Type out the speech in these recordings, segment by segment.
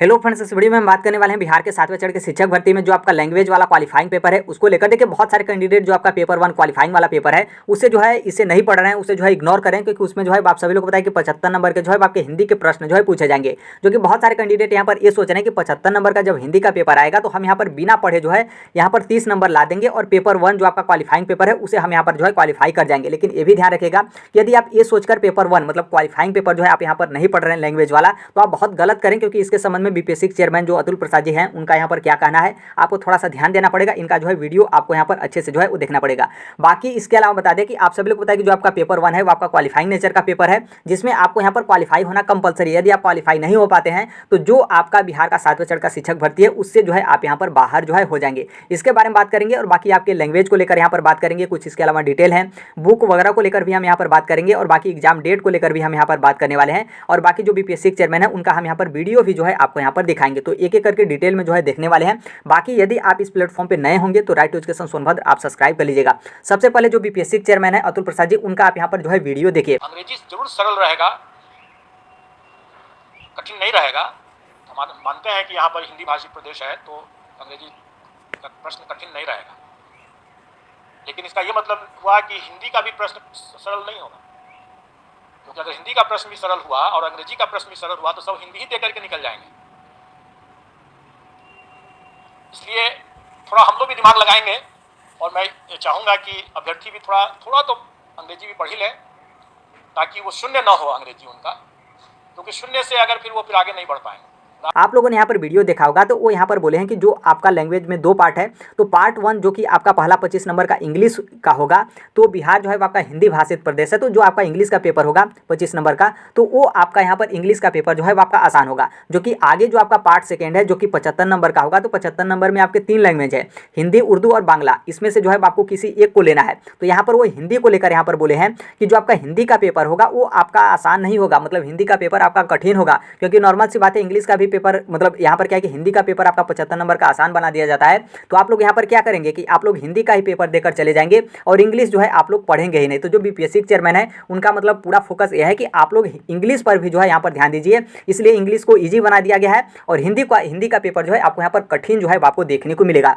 Hello friends, इस video में हम बात करने वाले हैं बिहार के 7वें चरण के शिक्षक भर्ती में जो आपका लैंग्वेज वाला क्वालिफाइंग पेपर है उसको लेकर। देखिए, बहुत सारे कैंडिडेट जो आपका पेपर 1 क्वालिफाइंग वाला पेपर है उससे जो है इसे नहीं पढ़ रहे हैं, उसे जो है इग्नोर करें, क्योंकि उसमें जो है आप सभी लोग को पता है कि 75 नंबर के जो है आपके हिंदी के प्रश्न जो है पूछे जाएंगे। जो कि बहुत सारे कैंडिडेट यहाँ पर ये सोच रहे हैं कि 75 नंबर का जब हिंदी का पेपर आएगा तो हम यहाँ पर बिना पढ़े जो है यहाँ पर 30 नंबर ला देंगे और पेपर 1 जो आपका क्वालिफाइंग पेपर है उसे हम यहाँ पर जो है क्वालिफाई कर जाएंगे। लेकिन ये भी ध्यान रखिएगा कि यदि आप ये सोचकर पेपर 1 मतलब क्वालिफाइंग पेपर जो है आप यहाँ पर नहीं पढ़ रहे हैं लैंग्वेज वाला, तो आप बहुत गलत करें, क्योंकि इसके संबंध में बीपीएससी चेयरमैन जो अतुल प्रसाद जी हैं उनका यहाँ पर क्या कहना है आपको थोड़ा सा ध्यान देना पड़ेगा। इनका जो है वीडियो आपको यहाँ पर अच्छे से जो है वो देखना पड़ेगा। बाकी इसके अलावा बता दें कि आप सभी लोग पता है कि जो आपका पेपर 1 है वो आपका क्वालिफाइंग नेचर का पेपर है, जिसमें आपको यहाँ पर क्वालिफाई होना कंपलसरी है। यदि आप क्वालिफाई नहीं हो पाते हैं तो जो आपका बिहार का 7वें चरण का शिक्षक भर्ती है उससे जो है आप यहाँ पर बाहर जो है हो जाएंगे। इसके बारे में बात करेंगे और बाकी आपके लैंग्वेज को लेकर यहाँ पर बात करेंगे। कुछ इसके अलावा डिटेल है, बुक वगैरह को लेकर भी हम यहाँ पर बात करेंगे और बाकी एग्जाम डेट को लेकर भी हम यहाँ पर बात करने वाले हैं। और बाकी जो बीपीएससी चेयरमैन है उनका हम यहाँ पर वीडियो भी जो है आपको यहाँ पर दिखाएंगे, तो एक एक करके डिटेल में जो है देखने वाले हैं। बाकी यदि आप इस प्लेटफॉर्म पे नए होंगे तो राइट टू एजुकेशन सोनभद्र आप सब्सक्राइब कर लीजिएगा। सबसे पहले जो बीपीएससी चेयरमैन है अतुल प्रसाद जी, उनका आप यहाँ पर जो है वीडियो देखिए। अंग्रेजी जरूर सरल रहेगा, कठिन नहीं रहेगा। हम मानते हैं कि यहाँ पर हिंदी भाषी प्रदेश है तो अंग्रेजी का प्रश्न कठिन नहीं रहेगा, लेकिन इसका ये मतलब हुआ कि हिंदी का भी प्रश्न सरल नहीं होगा, क्योंकि अगर हिंदी का प्रश्न भी सरल हुआ और अंग्रेजी का प्रश्न भी सरल हुआ तो सब हिंदी ही दे करके निकल जाएंगे। इसलिए थोड़ा हम लोग भी दिमाग लगाएंगे और मैं चाहूँगा कि अभ्यर्थी भी थोड़ा तो अंग्रेजी भी पढ़ ही लें, ताकि वो शून्य ना हो अंग्रेजी उनका, क्योंकि शून्य से अगर फिर वो फिर आगे नहीं बढ़ पाएंगे। आप लोगों ने यहाँ पर वीडियो देखा होगा तो वो यहाँ पर बोले हैं कि जो आपका लैंग्वेज में 2 पार्ट है, तो पार्ट 1 जो कि आपका पहला 25 नंबर का इंग्लिश का होगा, तो बिहार जो है आपका हिंदी भाषित प्रदेश है, तो जो आपका इंग्लिश का पेपर होगा 25 नंबर का, तो वो आपका यहाँ पर इंग्लिश का पेपर जो है वो आपका आसान होगा। जो कि आगे जो आपका पार्ट 2 है जो कि 75 नंबर का होगा, तो 75 नंबर में आपके 3 लैंग्वेज है, हिंदी, उर्दू और बांग्ला। इसमें से जो है आपको किसी एक को लेना है। तो यहाँ पर वो हिंदी को लेकर यहाँ पर बोले हैं कि जो आपका हिंदी का पेपर होगा वो आपका आसान नहीं होगा, मतलब हिंदी का पेपर आपका कठिन होगा, क्योंकि नॉर्मल सी बात है इंग्लिश का भी पेपर मतलब यहाँ पर क्या है कि हिंदी का पेपर आपका 75 नंबर का आसान बना दिया जाता है। तो आप लोग यहाँ पर क्या करेंगे कि आप लोग हिंदी का ही पेपर देकर चले जाएंगे और इंग्लिश जो है आप लोग पढ़ेंगे ही नहीं। तो जो बीपीएससी चेयरमैन है उनका मतलब पूरा फोकस यह है कि आप लोग इंग्लिश पर भी जो है यहाँ पर ध्यान दीजिए, इसलिए इंग्लिश को ईजी बना दिया गया है और हिंदी का पेपर जो है आपको यहाँ पर कठिन जो है आपको देखने को मिलेगा।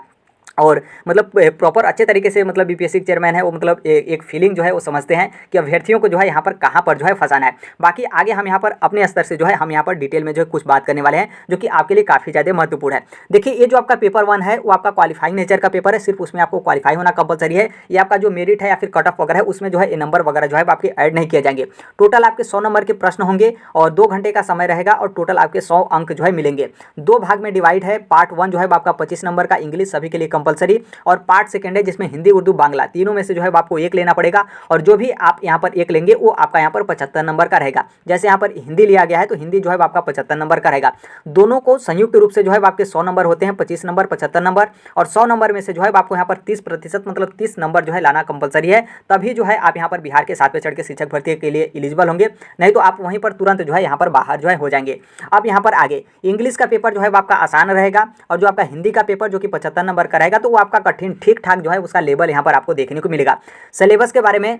और मतलब प्रॉपर अच्छे तरीके से मतलब बीपीएससी चेयरमैन है वो मतलब एक फीलिंग जो है वो समझते हैं कि अभ्यर्थियों को जो है यहाँ पर कहाँ पर जो है फंसाना है। बाकी आगे हम यहाँ पर अपने स्तर से जो है हम यहाँ पर डिटेल में जो है कुछ बात करने वाले हैं, जो कि आपके लिए काफ़ी ज़्यादा महत्वपूर्ण है। देखिए, ये जो आपका पेपर 1 है वो आपका क्वालिफाइंग नेचर का पेपर है, सिर्फ उसमें आपको क्वालिफाई होना कंपलसरी है। ये आपका जो मेरिट है या फिर कट ऑफ वगैरह है उसमें जो है ये नंबर वगैरह जो है आपके ऐड नहीं किए जाएंगे। टोटल आपके 100 नंबर के प्रश्न होंगे और 2 घंटे का समय रहेगा और टोटल आपके 100 अंक जो है मिलेंगे। 2 भाग में डिवाइड है। पार्ट 1 जो है आपका 25 नंबर का इंग्लिश सभी के लिए कंपलसरी, और पार्ट 2 है जिसमें हिंदी, उर्दू, बांग्ला तीनों में से जो है आपको एक लेना पड़ेगा। और जो भी आप यहाँ पर एक लेंगे वो आपका यहाँ पर 75 नंबर का रहेगा। जैसे यहाँ पर हिंदी लिया गया है तो हिंदी जो है आपका 75 नंबर का रहेगा। दोनों को संयुक्त रूप से जो है आपके 100 नंबर होते हैं, 25 नंबर, 75 नंबर, और 100 नंबर में से जो है आपको यहाँ पर 30% मतलब 30 नंबर जो है लाना कंपलसरी है। तभी जो है आप यहाँ पर बिहार के 7वें चरण के शिक्षक भर्ती के लिए एलिजिबल होंगे, नहीं तो आप वहीं पर तुरंत जो है यहाँ पर बाहर जो है हो जाएंगे। अब यहाँ पर आगे इंग्लिश का पेपर जो है आपका आसान रहेगा और जो आपका हिंदी का पेपर जो कि 75 नंबर का रहेगा तो वो आपका कठिन ठीक ठाक जो है उसका लेवल यहाँ पर आपको देखने को मिलेगा। सिलेबस के बारे में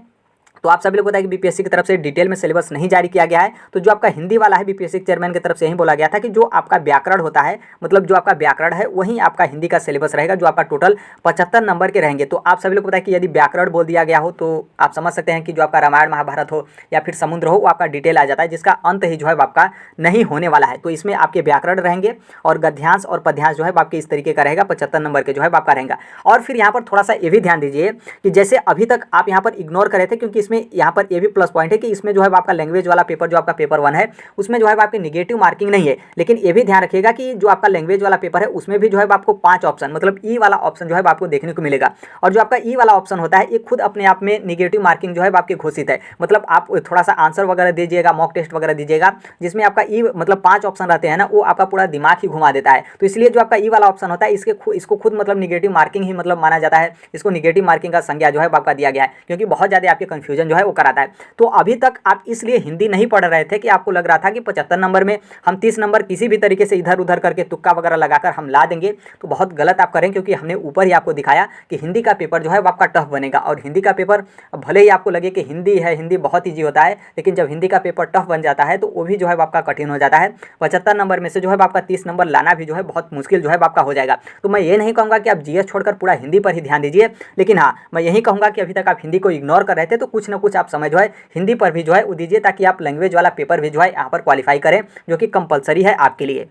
तो आप सभी लोग पता है कि बीपीएससी की तरफ से डिटेल में सिलेबस नहीं जारी किया गया है। तो जो आपका हिंदी वाला है बीपीएससी चेयरमैन की तरफ से यही बोला गया था कि जो आपका व्याकरण होता है, मतलब जो आपका व्याकरण है वहीं आपका हिंदी का सिलेबस रहेगा, जो आपका टोटल 75 नंबर के रहेंगे। तो आप सभी लोग पता है कि यदि व्याकरण बोल दिया गया हो तो आप समझ सकते हैं कि जो आपका रामायण महाभारत हो या फिर समुद्र हो वो आपका डिटेल आ जाता है, जिसका अंत ही जो है आपका नहीं होने वाला है। तो इसमें आपके व्याकरण रहेंगे और गद्यांश और पद्यांश जो है आपके इस तरीके का रहेगा, 75 नंबर के जो है आपका रहेगा। और फिर यहाँ पर थोड़ा सा ये भी ध्यान दीजिए कि जैसे अभी तक आप यहाँ पर इग्नोर करे थे, क्योंकि इसमें यहाँ पर ये भी प्लस पॉइंट है कि इसमें जो है आपका लैंग्वेज वाला पेपर जो आपका पेपर 1 है उसमें जो है आपकी नेगेटिव मार्किंग नहीं है। लेकिन ये भी ध्यान रखिएगा कि जो आपका लैंग्वेज वाला पेपर है उसमें भी जो है आपको 5 ऑप्शन मतलब ई वाला ऑप्शन जो है आपको देखने को मिलेगा। और जो आपका ई वाला ऑप्शन होता है ये खुद अपने आप में नेगेटिव मार्किंग जो है आपकी घोषित है। मतलब आप थोड़ा सा आंसर वगैरह दीजिएगा, मॉक टेस्ट वगैरह दीजिएगा, जिसमें आपका ई मतलब 5 ऑप्शन रहते हैं ना, वो आपका पूरा दिमाग ही घुमा देता है। तो इसलिए जो आपका ई वाला ऑप्शन होता है इसको खुद मतलब नेगेटिव मार्किंग ही मतलब माना जाता है, इसको नेगेटिव मार्किंग का संज्ञा जो है आपका दिया गया है, क्योंकि बहुत ज़्यादा आपके कंफ्यूजन कन्फ्यूजन जो है वो कराता है। तो अभी तक आप इसलिए हिंदी नहीं पढ़ रहे थे कि आपको लग रहा था कि 75 नंबर में हम 30 नंबर किसी भी तरीके से इधर उधर करके तुक्का वगैरह लगाकर हम ला देंगे, तो बहुत गलत आप करें, क्योंकि हमने ऊपर ही आपको दिखाया कि हिंदी का पेपर जो है वो आपका टफ बनेगा। और हिंदी का पेपर भले ही आपको लगे कि हिंदी है, हिंदी बहुत ईजी होता है, लेकिन जब हिंदी का पेपर टफ बन जाता है तो वो भी जो है आपका कठिन हो जाता है। 75 नंबर में से जो है आपका 30 नंबर लाना भी जो है बहुत मुश्किल जो है आपका हो जाएगा। तो मैं ये नहीं कहूँगा कि आप जीएस छोड़कर पूरा हिंदी पर ही ध्यान दीजिए, लेकिन हाँ मैं यही कहूँगा कि अभी तक आप हिंदी को इग्नोर कर रहे थे, तो कुछ ना कुछ आप समय जो है हिंदी पर भी जो है वो दीजिए, ताकि आप लैंग्वेज वाला पेपर भी जो है यहाँ पर क्वालिफाई करें, जो कि कंपलसरी है आपके लिए।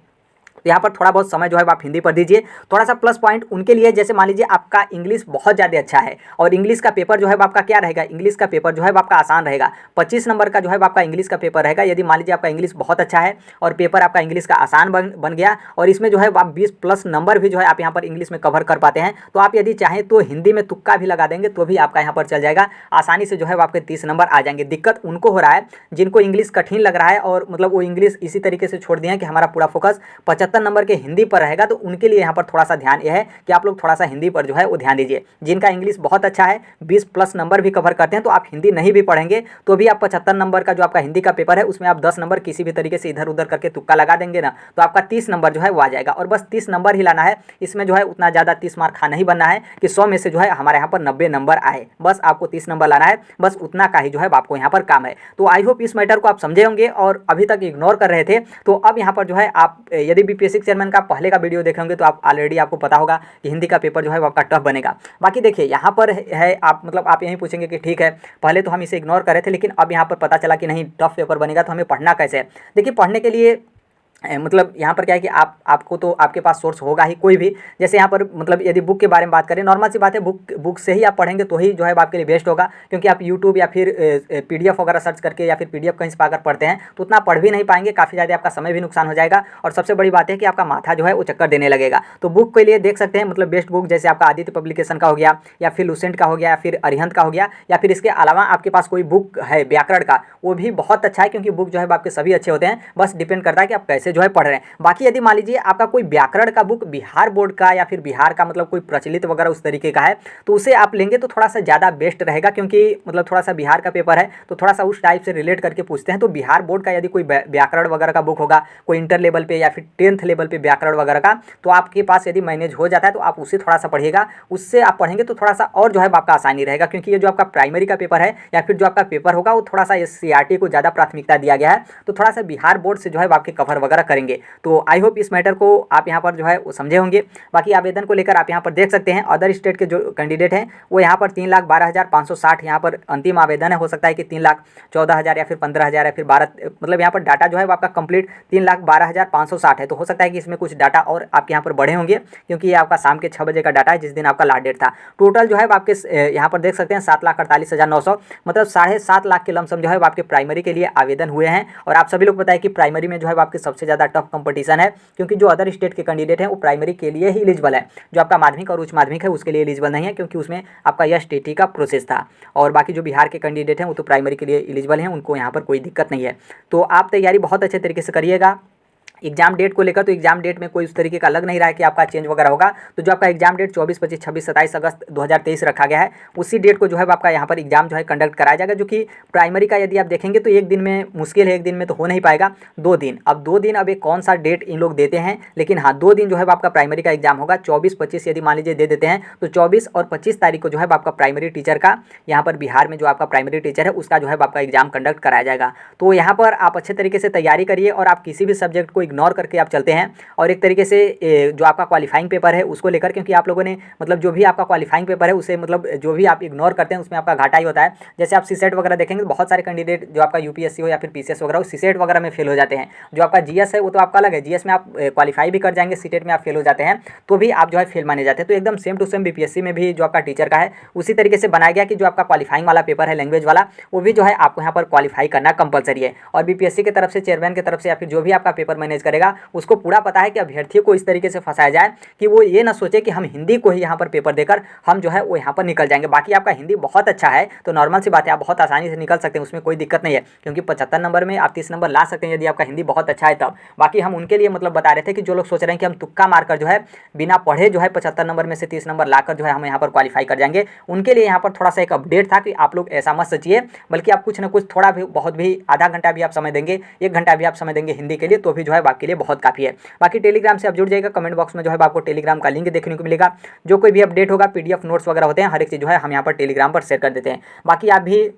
तो यहाँ पर थोड़ा बहुत समय जो है आप हिंदी पर दीजिए। थोड़ा सा प्लस पॉइंट उनके लिए, जैसे मान लीजिए आपका इंग्लिश बहुत ज़्यादा अच्छा है और इंग्लिश का पेपर जो है आपका क्या रहेगा, इंग्लिश का पेपर जो है आपका आसान रहेगा। 25 नंबर का जो है आपका इंग्लिश का पेपर रहेगा। यदि मान लीजिए आपका इंग्लिश बहुत अच्छा है और पेपर आपका इंग्लिश का आसान बन गया और इसमें जो है आप 20+ नंबर भी जो है आप यहाँ पर इंग्लिश में कवर कर पाते हैं, तो आप यदि चाहें तो हिंदी में तुक्का भी लगा देंगे तो भी आपका यहाँ पर चल जाएगा, आसानी से जो है आपके 30 नंबर आ जाएंगे। दिक्कत उनको हो रहा है जिनको इंग्लिश कठिन लग रहा है और मतलब वो इंग्लिश इसी तरीके से छोड़ दिए हैं कि हमारा पूरा फोकस 75 नंबर के हिंदी पर रहेगा। तो उनके लिए यहाँ पर थोड़ा सा ध्यान यह है कि आप लोग थोड़ा सा हिंदी पर जो है वो ध्यान दीजिए। जिनका इंग्लिश बहुत अच्छा है, 20+ नंबर भी कवर करते हैं, तो आप हिंदी नहीं भी पढ़ेंगे तो भी आप 75 नंबर का जो आपका हिंदी का पेपर है उसमें आप 10 नंबर किसी भी तरीके से इधर उधर करके तुक्का लगा देंगे ना, तो आपका 30 नंबर जो है वो आ जाएगा। और बस 30 नंबर ही लाना है, इसमें जो है उतना ज़्यादा 30 मार्क खा नहीं बनना है कि 100 में से जो है हमारे यहाँ पर 90 नंबर आए। बस आपको 30 नंबर लाना है, बस उतना का ही जो है आपको यहाँ पर काम है। तो आई होप इस मैटर को आप समझे होंगे और अभी तक इग्नोर कर रहे थे, तो अब यहाँ पर जो है आप यदि बीपीएससी चेयरमैन का पहले का वीडियो देखेंगे तो आप ऑलरेडी आपको पता होगा कि हिंदी का पेपर जो है वो आपका टफ बनेगा। बाकी देखिए यहाँ पर है आप मतलब आप यही पूछेंगे कि ठीक है पहले तो हम इसे इग्नोर कर रहे थे, लेकिन अब यहाँ पर पता चला कि नहीं टफ पेपर बनेगा, तो हमें पढ़ना कैसे है। देखिए पढ़ने के लिए मतलब यहाँ पर क्या है कि आपको तो आपके पास सोर्स होगा ही कोई भी। जैसे यहाँ पर मतलब यदि बुक के बारे में बात करें, नॉर्मल सी बात है, बुक से ही आप पढ़ेंगे तो ही जो है आपके लिए बेस्ट होगा, क्योंकि आप यूट्यूब या फिर पीडीएफ वगैरह सर्च करके या फिर पीडीएफ कहीं से पाकर पढ़ते हैं तो उतना पढ़ भी नहीं पाएंगे, काफ़ी ज़्यादा आपका समय भी नुकसान हो जाएगा और सबसे बड़ी बात है कि आपका माथा जो है वो चक्कर देने लगेगा। तो बुक के लिए देख सकते हैं मतलब बेस्ट बुक जैसे आपका आदित्य पब्लिकेशन का हो गया या फिर लुसेंट का हो गया या फिर अरिहंत का हो गया, या फिर इसके अलावा आपके पास कोई बुक है व्याकरण का, वो भी बहुत अच्छा है, क्योंकि बुक जो है आपके सभी अच्छे होते हैं, बस डिपेंड करता है कि आप कैसे जो है पढ़ रहे हैं। बाकी यदि मान लीजिए आपका कोई व्याकरण का बुक बिहार बोर्ड का या फिर बिहार का मतलब कोई प्रचलित वगैरह उस तरीके का है तो उसे आप लेंगे तो थोड़ा सा ज़्यादा बेस्ट रहेगा, क्योंकि मतलब थोड़ा सा बिहार का पेपर है तो थोड़ा सा उस टाइप से रिलेट करके पूछते हैं। तो बिहार बोर्ड का यदि कोई व्याकरण वगैरह का बुक होगा, कोई इंटर लेवल पे या फिर 10th लेवल पे व्याकरण वगैरह का, तो आपके पास यदि मैनेज हो जाता है तो आप उससे थोड़ा सा पढ़िएगा, उससे आप पढ़ेंगे तो थोड़ा सा और जो है आपका आसानी रहेगा, क्योंकि ये जो आपका प्राइमरी का पेपर है या फिर जो आपका पेपर होगा वो थोड़ा सा SCRT को ज़्यादा प्राथमिकता दिया गया है, तो थोड़ा सा बिहार बोर्ड से जो है आपके कवर वगैरह करेंगे। तो आई होप इस मैटर को आप यहाँ पर जो है वो समझे होंगे। बाकी आवेदन को लेकर आप यहाँ पर देख सकते हैं अदर स्टेट के जो कैंडिडेट हैं वो यहाँ पर 3,12,560 यहाँ पर अंतिम आवेदन है। हो सकता है कि 3,14,000 या फिर 15,000 या फिर 12, मतलब यहाँ पर डाटा जो है आपका कंप्लीट 3,12,560 है। तो हो सकता है कि इसमें कुछ डाटा और आपके यहाँ पर बढ़े होंगे, क्योंकि ये आपका शाम के 6 बजे का डाटा है जिस दिन आपका लास्ट डेट था। टोटल जो है आपके यहाँ पर देख सकते हैं 7,48,900, मतलब 7.5 लाख के लमसम जो है आपके प्राइमरी के लिए आवेदन हुए हैं। और आप सभी लोग बताएं कि प्राइमरी में जो है आपके सबसे ज़्यादा टफ कंपटीशन है, क्योंकि जो अदर स्टेट के कैंडिडेट हैं वो प्राइमरी के लिए ही एलिजिबल है, जो आपका माध्यमिक और उच्च माध्यमिक है उसके लिए एलिजिबल नहीं है, क्योंकि उसमें आपका STT का प्रोसेस था। और बाकी जो बिहार के कैंडिडेट हैं वो तो प्राइमरी के लिए एलिजिबल हैं, उनको यहाँ पर कोई दिक्कत नहीं है। तो आप तैयारी बहुत अच्छे तरीके से करिएगा। एग्जाम डेट को लेकर तो एग्जाम डेट में कोई उस तरीके का लग नहीं रहा है कि आपका चेंज वगैरह होगा। तो जो आपका एग्जाम डेट 24, 25, 26, 27 अगस्त 2023 रखा गया है, उसी डेट को जो है आपका यहाँ पर एग्जाम जो है कंडक्ट कराया जाएगा। जो कि प्राइमरी का यदि आप देखेंगे तो एक दिन में मुश्किल है, एक दिन में तो हो नहीं पाएगा, 2 दिन। अब 2 दिन अब एक कौन सा डेट इन लोग देते हैं, लेकिन हाँ 2 दिन जो है आपका प्राइमरी का एग्जाम होगा। 24, 25 यदि मान लीजिए दे देते हैं तो 24 और 25 तारीख को जो है आपका प्राइमरी टीचर का यहाँ पर बिहार में जो आपका प्राइमरी टीचर है उसका जो है आपका एग्जाम कंडक्ट कराया जाएगा। तो यहाँ पर आप अच्छे तरीके से तैयारी करिए और आप किसी भी सब्जेक्ट को इग्नोर करके आप चलते हैं। और एक तरीके से जो आपका क्वालिफाइंग पेपर है उसको लेकर, क्योंकि आप लोगों ने मतलब जो भी आपका क्वालिफाइंग पेपर है उसे मतलब जो भी आप इग्नोर करते हैं उसमें आपका घाटा ही होता है। जैसे आप सीसेट वगैरह देखेंगे तो बहुत सारे कैंडिडेट जो आपका UPSC हो या फिर PCS वगैरह सीसेट वगैरह में फेल हो जाते हैं। जो आपका GS है वो तो आपका अलग है, GS में आप क्वालिफाई भी कर जाएंगे, सीटेट में आप फेल हो जाते हैं तो भी आप जो है फेल माने जाते हैं। तो एकदम सेम टू सेम BPSC में भी जो आपका टीचर का है उसी तरीके से बनाया गया कि जो आपका क्वालिफाइंग वाला पेपर है लैंग्वेज वाला वो भी जो है आपको यहाँ पर क्वालिफाई करना कंपलसरी है। और BPSC की तरफ से, चेयरमैन की तरफ से या फिर जो भी आपका पेपर मैनेज मैनेज करेगा, उसको पूरा पता है कि अभ्यर्थियों को इस तरीके से फंसाया जाए कि वो ये ना सोचे कि हम हिंदी को ही यहाँ पर पेपर देकर हम जो है वो यहाँ पर निकल जाएंगे। बाकी आपका हिंदी बहुत अच्छा है तो नॉर्मल सी बात है, आप बहुत आसानी से निकल सकते हैं, उसमें कोई दिक्कत नहीं है, क्योंकि 75 नंबर में आप 30 नंबर ला सकते हैं यदि आपका हिंदी बहुत अच्छा है तब। बाकी हम उनके लिए मतलब बता रहे थे कि जो लोग सोच रहे हैं कि हम तुक्का मारकर जो है बिना पढ़े जो है 75 नंबर में से 30 नंबर लाकर जो है हम यहाँ पर क्वालिफाई कर जाएंगे, उनके लिए यहाँ पर थोड़ा सा एक अपडेट था कि आप लोग ऐसा मत सोचिए, बल्कि आप कुछ ना कुछ थोड़ा भी बहुत भी आधा घंटा भी आप समय देंगे, 1 घंटा भी आप समय देंगे हिंदी के लिए तो भी जो है आपके लिए बहुत काफ़ी है। बाकी टेलीग्राम से आप जुड़ जाइएगा, कमेंट बॉक्स में जो है आपको टेलीग्राम का लिंक देखने को मिलेगा, जो कोई भी अपडेट होगा PDF नोट्स वगैरह होते हैं हर एक चीज़ जो है हम यहाँ पर टेलीग्राम पर शेयर कर देते हैं। बाकी आप भी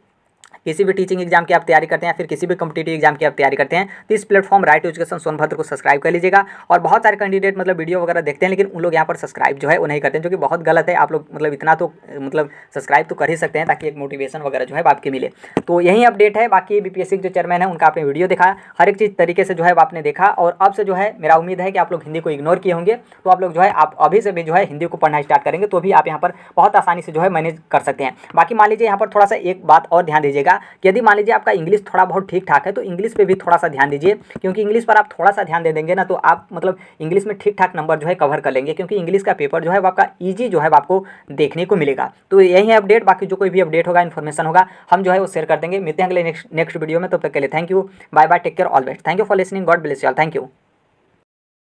किसी भी टीचिंग एग्जाम की आप तैयारी करते हैं या फिर किसी भी कॉम्पिटिटिव एग्जाम की आप तैयारी करते हैं तो इस platform right to education Sonbhadra को सब्सक्राइब कर लीजिएगा। और बहुत सारे कैंडिडेट मतलब वीडियो वगैरह देखते हैं लेकिन उन लोग यहाँ पर सब्सक्राइब जो है वो नहीं करते हैं, जो कि बहुत गलत है। आप लोग मतलब इतना तो मतलब सब्सक्राइब तो कर ही सकते हैं ताकि एक मोटिवेशन वगैरह जो है आपके मिले। तो यही अपडेट है। बाकी BPSC के जो चेयरमैन है उनका आपने वीडियो देखा, हर एक चीज़ तरीके से जो है आपने देखा, और अब से जो है मेरा उम्मीद है कि आप लोग हिंदी को इग्नोर किए होंगे, तो आप लोग जो है आप अभी से भी जो है हिंदी को पढ़ना स्टार्ट करेंगे तो भी आप यहाँ पर बहुत आसानी से जो है मैनेज कर सकते हैं। बाकी मान लीजिए यहाँ पर थोड़ा सा एक बात और ध्यान दीजिएगा कि यदि मान लीजिए आपका इंग्लिश थोड़ा बहुत ठीक ठाक है तो इंग्लिश पे भी थोड़ा सा ध्यान दीजिए, क्योंकि इंग्लिश पर आप थोड़ा सा ध्यान दे देंगे ना तो आप मतलब इंग्लिश में ठीक ठाक नंबर जो है कवर कर लेंगे, क्योंकि इंग्लिश का पेपर जो है वो आपका ईजी जो है आपको देखने को मिलेगा। तो यही है अपडेट। बाकी जो कोई भी अपडेट होगा, इन्फॉर्मेशन होगा, हम जो है वो शेयर कर देंगे। मिलते हैं अगले नेक्स्ट वीडियो में, तब तक के लिए thank you, bye bye, take care, all best, thank you for listening, God bless you all, thank you.